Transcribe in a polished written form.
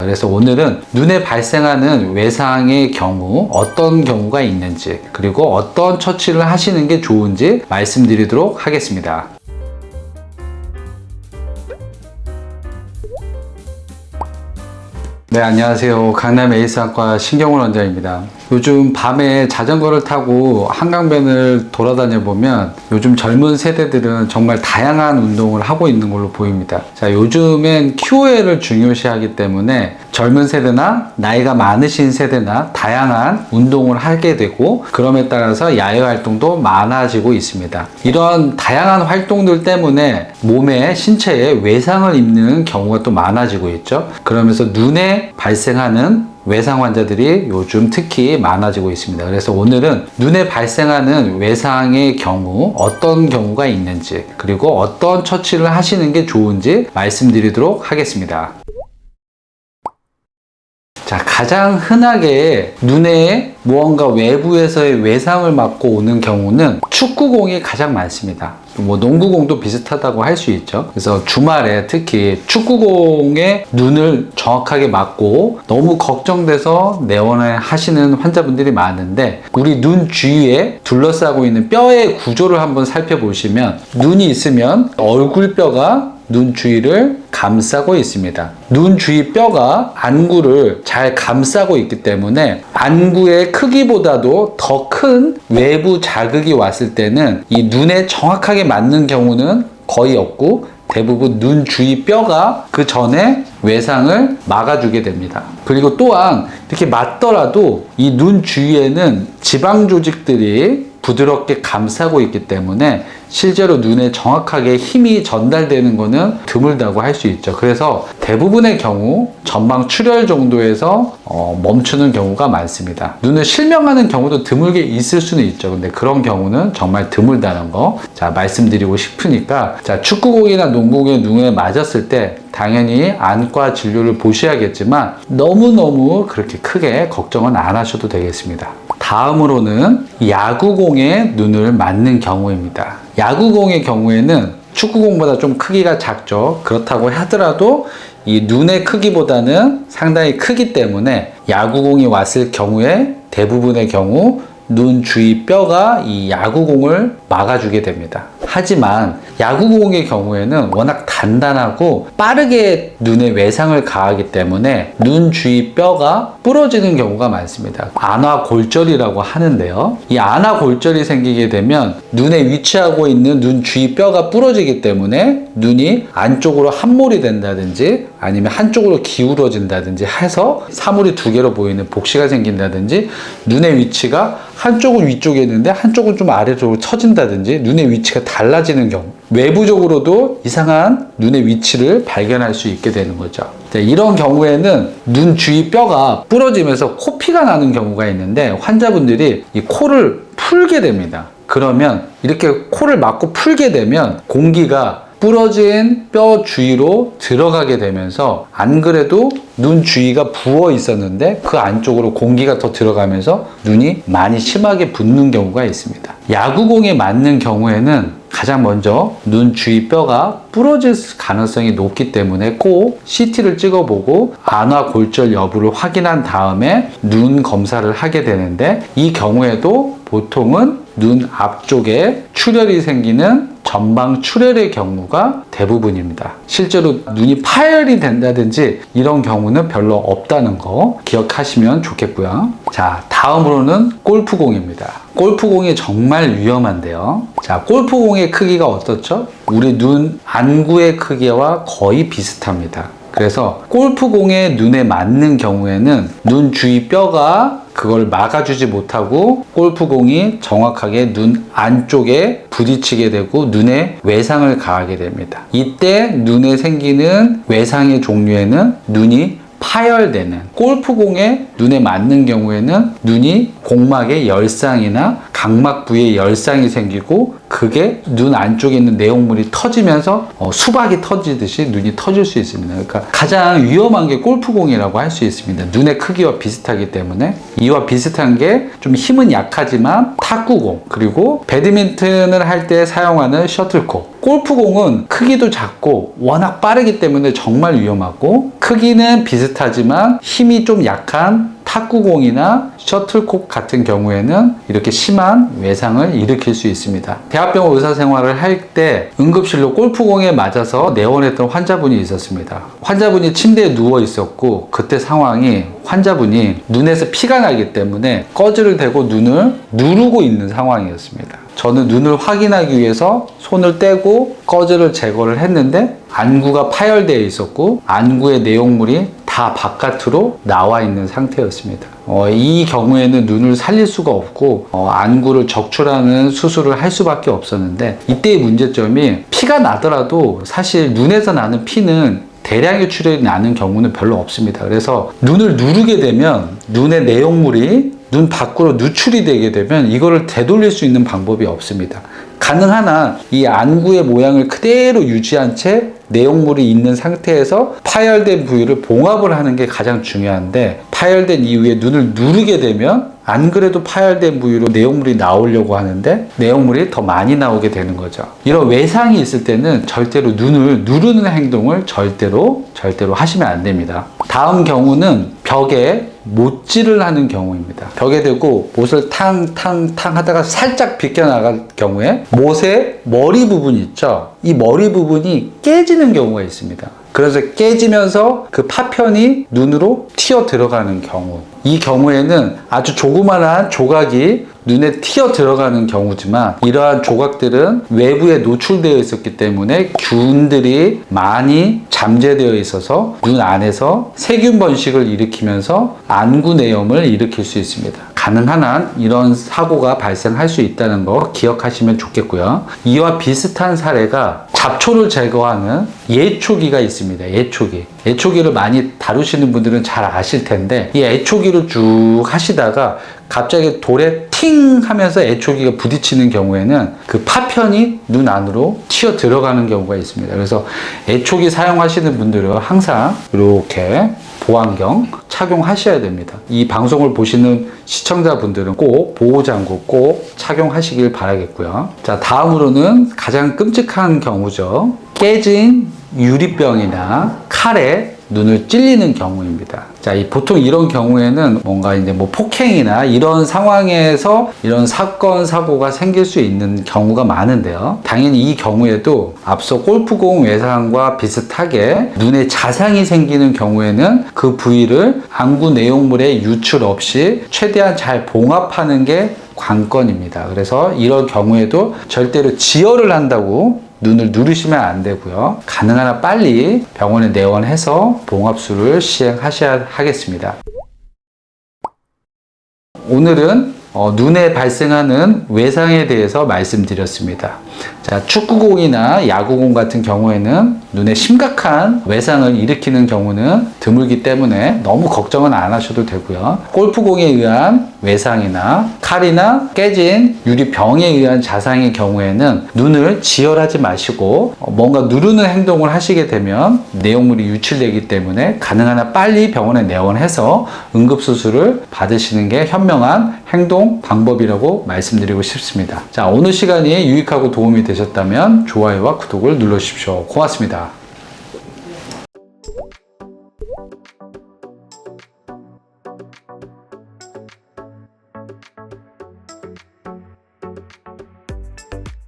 그래서 오늘은 눈에 발생하는 외상의 경우 어떤 경우가 있는지, 그리고 어떤 처치를 하시는 게 좋은지 말씀드리도록 하겠습니다. 네, 안녕하세요. 강남 에이스학과 신경훈 원장입니다. 요즘 밤에 자전거를 타고 한강변을 돌아다녀 보면 요즘 젊은 세대들은 정말 다양한 운동을 하고 있는 걸로 보입니다. 자, 요즘엔 QOL을 중요시하기 때문에 젊은 세대나 나이가 많으신 세대나 다양한 운동을 하게 되고, 그럼에 따라서 야외 활동도 많아지고 있습니다. 이런 다양한 활동들 때문에 몸에 신체에 외상을 입는 경우가 또 많아지고 있죠. 그러면서 눈에 발생하는 외상 환자들이 요즘 특히 많아지고 있습니다. 그래서 오늘은 눈에 발생하는 외상의 경우 어떤 경우가 있는지, 그리고 어떤 처치를 하시는 게 좋은지 말씀드리도록 하겠습니다. 자, 가장 흔하게 눈에 무언가 외부에서의 외상을 맞고 오는 경우는 축구공이 가장 많습니다. 뭐 농구공도 비슷하다고 할 수 있죠. 그래서 주말에 특히 축구공에 눈을 정확하게 맞고 너무 걱정돼서 내원을 하시는 환자분들이 많은데, 우리 눈 주위에 둘러싸고 있는 뼈의 구조를 한번 살펴보시면 눈이 있으면 얼굴뼈가 눈 주위를 감싸고 있습니다. 눈 주위 뼈가 안구를 잘 감싸고 있기 때문에 안구의 크기보다도 더 큰 외부 자극이 왔을 때는 이 눈에 정확하게 맞는 경우는 거의 없고, 대부분 눈 주위 뼈가 그 전에 외상을 막아주게 됩니다. 그리고 또한 이렇게 맞더라도 이 눈 주위에는 지방 조직들이 부드럽게 감싸고 있기 때문에 실제로 눈에 정확하게 힘이 전달되는 것은 드물다고 할 수 있죠. 그래서 대부분의 경우 전방 출혈 정도에서 멈추는 경우가 많습니다. 눈을 실명하는 경우도 드물게 있을 수는 있죠. 근데 그런 경우는 정말 드물다는 거 말씀드리고 싶으니까, 축구공이나 농구공에 눈에 맞았을 때 당연히 안과 진료를 보셔야겠지만 너무너무 그렇게 크게 걱정은 안 하셔도 되겠습니다. 다음으로는 야구공에 눈을 맞는 경우입니다. 야구공의 경우에는 축구공보다 좀 크기가 작죠. 그렇다고 하더라도 이 눈의 크기보다는 상당히 크기 때문에 야구공이 왔을 경우에 대부분의 경우 눈 주위 뼈가 이 야구공을 막아주게 됩니다. 하지만 야구공의 경우에는 워낙 단단하고 빠르게 눈에 외상을 가하기 때문에 눈 주위 뼈가 부러지는 경우가 많습니다. 안화골절이라고 하는데요. 이 안화골절이 생기게 되면 눈에 위치하고 있는 눈 주위 뼈가 부러지기 때문에 눈이 안쪽으로 함몰이 된다든지 아니면 한쪽으로 기울어진다든지 해서 사물이 두 개로 보이는 복시가 생긴다든지, 눈의 위치가 한쪽은 위쪽에 있는데 한쪽은 좀 아래쪽으로 처진다든지 눈의 위치가 달라지는 경우, 외부적으로도 이상한 눈의 위치를 발견할 수 있게 되는 거죠. 이런 경우에는 눈 주위 뼈가 부러지면서 코피가 나는 경우가 있는데, 환자분들이 이 코를 풀게 됩니다. 그러면 이렇게 코를 막고 풀게 되면 공기가 부러진 뼈 주위로 들어가게 되면서, 안 그래도 눈 주위가 부어 있었는데 그 안쪽으로 공기가 더 들어가면서 눈이 많이 심하게 붓는 경우가 있습니다. 야구공에 맞는 경우에는 가장 먼저 눈 주위 뼈가 부러질 가능성이 높기 때문에 꼭 CT를 찍어보고 안화골절 여부를 확인한 다음에 눈 검사를 하게 되는데, 이 경우에도 보통은 눈 앞쪽에 출혈이 생기는 전방 출혈의 경우가 대부분입니다. 실제로 눈이 파열이 된다든지 이런 경우는 별로 없다는 거 기억하시면 좋겠고요. 자, 다음으로는 골프공입니다. 골프공이 정말 위험한데요. 자, 골프공의 크기가 어떻죠? 우리 눈 안구의 크기와 거의 비슷합니다. 그래서 골프공에 눈에 맞는 경우에는 눈 주위 뼈가 그걸 막아주지 못하고 골프공이 정확하게 눈 안쪽에 부딪히게 되고 눈에 외상을 가하게 됩니다. 이때 눈에 생기는 외상의 종류에는 눈이 파열되는, 골프공에 눈에 맞는 경우에는 눈이 공막에 열상이나 각막 부위에 열상이 생기고 그게 눈 안쪽에 있는 내용물이 터지면서 수박이 터지듯이 눈이 터질 수 있습니다. 그러니까 가장 위험한 게 골프공이라고 할 수 있습니다. 눈의 크기와 비슷하기 때문에. 이와 비슷한 게 좀 힘은 약하지만 탁구공, 그리고 배드민턴을 할 때 사용하는 셔틀콕. 골프공은 크기도 작고 워낙 빠르기 때문에 정말 위험하고, 크기는 비슷하지만 힘이 좀 약한 탁구공이나 셔틀콕 같은 경우에는 이렇게 심한 외상을 일으킬 수 있습니다. 대학병원 의사생활을 할 때 응급실로 골프공에 맞아서 내원했던 환자분이 있었습니다. 환자분이 침대에 누워 있었고, 그때 상황이 환자분이 눈에서 피가 나기 때문에 꺼즈를 대고 눈을 누르고 있는 상황이었습니다. 저는 눈을 확인하기 위해서 손을 떼고 꺼즈를 제거를 했는데 안구가 파열되어 있었고, 안구의 내용물이 다 바깥으로 나와 있는 상태였습니다. 이 경우에는 눈을 살릴 수가 없고 안구를 적출하는 수술을 할 수밖에 없었는데, 이때의 문제점이 피가 나더라도 사실 눈에서 나는 피는 대량의 출혈이 나는 경우는 별로 없습니다. 그래서 눈을 누르게 되면 눈의 내용물이 눈 밖으로 누출이 되게 되면 이거를 되돌릴 수 있는 방법이 없습니다. 가능한 한 이 안구의 모양을 그대로 유지한 채 내용물이 있는 상태에서 파열된 부위를 봉합을 하는 게 가장 중요한데, 파열된 이후에 눈을 누르게 되면 안 그래도 파열된 부위로 내용물이 나오려고 하는데 내용물이 더 많이 나오게 되는 거죠. 이런 외상이 있을 때는 절대로 눈을 누르는 행동을 절대로 하시면 안 됩니다. 다음 경우는 벽에 못질을 하는 경우입니다. 벽에 대고 못을 탕탕탕 하다가 살짝 비껴나갈 경우에 못의 머리 부분 있죠? 이 머리 부분이 깨지는 경우가 있습니다. 그래서 깨지면서 그 파편이 눈으로 튀어 들어가는 경우, 이 경우에는 아주 조그마한 조각이 눈에 튀어 들어가는 경우지만, 이러한 조각들은 외부에 노출되어 있었기 때문에 균들이 많이 잠재되어 있어서 눈 안에서 세균 번식을 일으키면서 안구 내염을 일으킬 수 있습니다. 가능한 한 이런 사고가 발생할 수 있다는 거 기억하시면 좋겠고요. 이와 비슷한 사례가 잡초를 제거하는 예초기가 있습니다. 예초기를 많이 다루시는 분들은 잘 아실 텐데, 이 예초기를 쭉 하시다가 갑자기 돌에 팅 하면서 예초기가 부딪히는 경우에는 그 파편이 눈 안으로 튀어 들어가는 경우가 있습니다. 그래서 예초기 사용하시는 분들은 항상 이렇게 보안경 착용하셔야 됩니다. 이 방송을 보시는 시청자분들은 꼭 보호장구 꼭 착용하시길 바라겠고요. 자, 다음으로는 가장 끔찍한 경우죠. 깨진 유리병이나 칼에 눈을 찔리는 경우입니다. 자, 보통 이런 경우에는 뭔가 이제 폭행이나 이런 상황에서 이런 사건, 사고가 생길 수 있는 경우가 많은데요. 당연히 이 경우에도 앞서 골프공 외상과 비슷하게 눈에 자상이 생기는 경우에는 그 부위를 안구 내용물의 유출 없이 최대한 잘 봉합하는 게 관건입니다. 그래서 이런 경우에도 절대로 지혈을 한다고 눈을 누르시면 안 되고요. 가능한 한 빨리 병원에 내원해서 봉합술을 시행하셔야 하겠습니다. 오늘은 눈에 발생하는 외상에 대해서 말씀드렸습니다. 자, 축구공이나 야구공 같은 경우에는 눈에 심각한 외상을 일으키는 경우는 드물기 때문에 너무 걱정은 안 하셔도 되고요. 골프공에 의한 외상이나 칼이나 깨진 유리병에 의한 자상의 경우에는 눈을 지혈하지 마시고 뭔가 누르는 행동을 하시게 되면 내용물이 유출되기 때문에 가능한 한 빨리 병원에 내원해서 응급수술을 받으시는 게 현명한 행동 방법이라고 말씀드리고 싶습니다. 자, 오늘 시간이 유익하고 도움이 되셨다면 좋아요와 구독을 눌러주십시오. 고맙습니다.